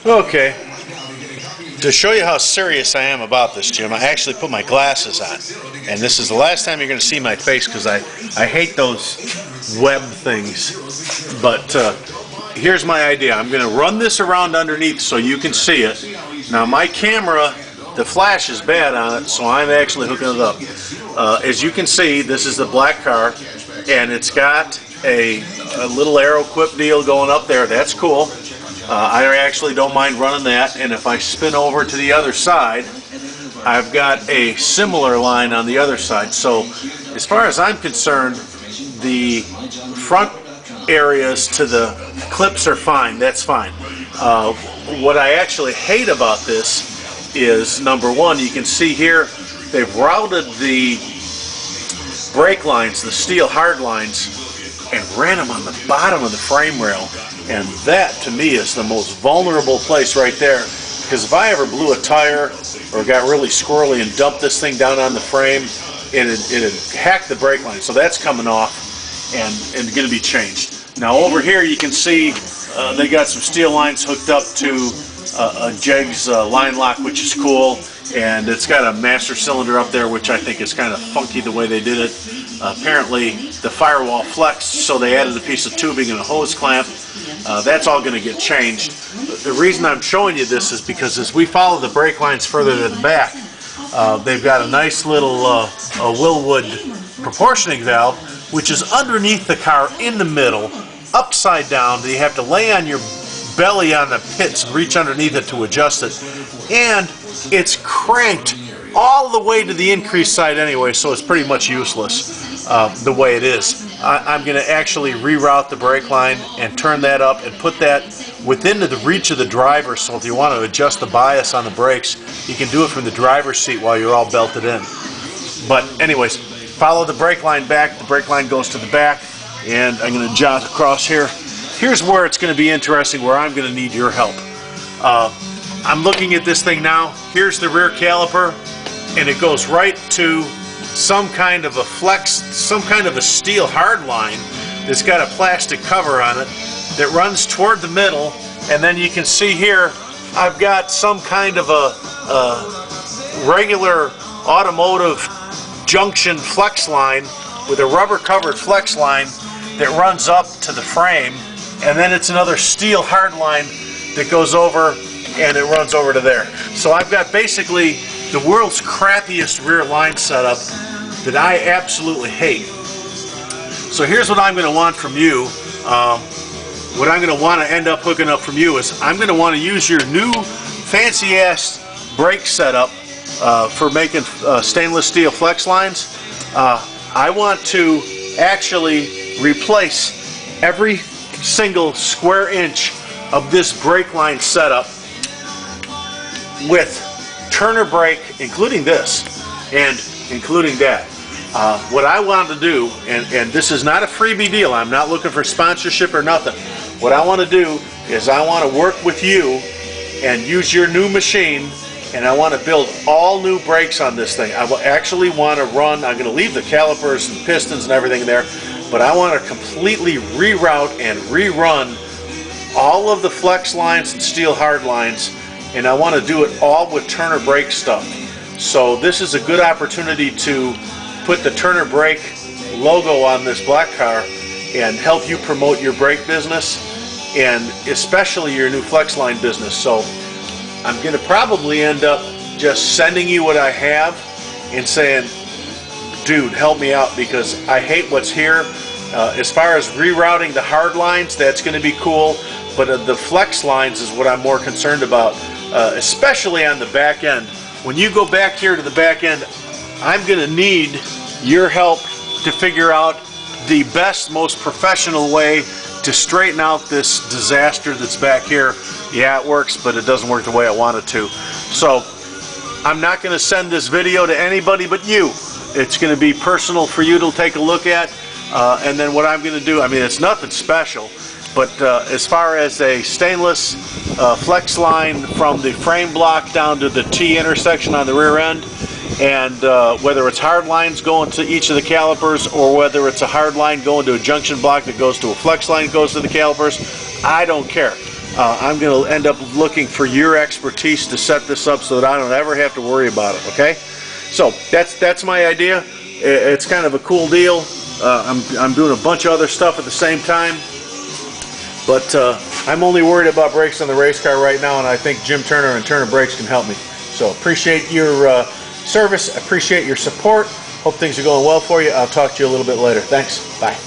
Okay. To show you how serious I am about this, Jim, I actually put my glasses on. And this is the last time you're going to see my face because I hate those web things. But here's my idea. I'm going to run this around underneath so you can see it. Now my camera, the flash is bad on it, so I'm actually hooking it up. As you can see, this is the black car, and it's got a little arrow quip deal going up there. That's cool. I actually don't mind running that, and if I spin over to the other side, I've got a similar line on the other side. So as far as I'm concerned, the front areas to the clips are fine. That's fine. What I actually hate about this is, number one, you can see here they've routed the brake lines, the steel hard lines, and ran them on the bottom of the frame rail. And that, to me, is the most vulnerable place right there. Because if I ever blew a tire or got really squirrely and dumped this thing down on the frame, it'd hack the brake line. So that's coming off and going to be changed. Now over here you can see they got some steel lines hooked up to a Jegs line lock, which is cool. And it's got a master cylinder up there, which I think is kind of funky the way they did it. Apparently the firewall flexed, so they added a piece of tubing and a hose clamp. That's all going to get changed. The reason I'm showing you this is because as we follow the brake lines further to the back, they've got a nice little Wilwood proportioning valve, which is underneath the car in the middle, upside down. You have to lay on your belly on the pits and reach underneath it to adjust it. And it's cranked all the way to the increased side anyway, so it's pretty much useless the way it is. I'm going to actually reroute the brake line and turn that up and put that within the reach of the driver, so if you want to adjust the bias on the brakes, you can do it from the driver's seat while you're all belted in. But anyways, follow the brake line back. The brake line goes to the back, and I'm going to jot across here. Here's where it's going to be interesting, where I'm going to need your help. I'm looking at this thing now. Here's the rear caliper, and it goes right to some kind of a flex, some kind of a steel hard line that's got a plastic cover on it that runs toward the middle. And then you can see here I've got some kind of a regular automotive junction flex line with a rubber covered flex line that runs up to the frame, and then it's another steel hard line that goes over and it runs over to there. So I've got basically the world's crappiest rear line setup that I absolutely hate. So here's what I'm going to want from you. What I'm going to want to end up hooking up from you is I'm going to want to use your new fancy ass brake setup for making stainless steel flex lines. I want to actually replace every single square inch of this brake line setup with Turner brake, including this and including that. What I want to do, and this is not a freebie deal, I'm not looking for sponsorship or nothing. What I want to do is I want to work with you and use your new machine, and I want to build all new brakes on this thing. I will actually want to run, I'm going to leave the calipers and pistons and everything there, but I want to completely reroute and rerun all of the flex lines and steel hard lines, and I want to do it all with Turner brake stuff. So this is a good opportunity to put the Turner brake logo on this black car and help you promote your brake business, and especially your new flex line business. So I'm going to probably end up just sending you what I have and saying, dude, help me out, because I hate what's here. As far as rerouting the hard lines, that's going to be cool, but the flex lines is what I'm more concerned about, especially on the back end. When you go back here to the back end, I'm going to need your help to figure out the best, most professional way to straighten out this disaster that's back here. Yeah, it works, but it doesn't work the way I want it to. So I'm not going to send this video to anybody but you. It's going to be personal for you to take a look at. And then what I'm going to do, I mean, it's nothing special, but as far as a stainless flex line from the frame block down to the T intersection on the rear end, and whether it's hard lines going to each of the calipers or whether it's a hard line going to a junction block that goes to a flex line that goes to the calipers, I don't care. I'm going to end up looking for your expertise to set this up so that I don't ever have to worry about it, okay? So that's my idea. It's kind of a cool deal. I'm doing a bunch of other stuff at the same time, but I'm only worried about brakes on the race car right now, and I think Jim Turner and Turner Brakes can help me. So appreciate your service, appreciate your support. Hope things are going well for you. I'll talk to you a little bit later. Thanks. Bye.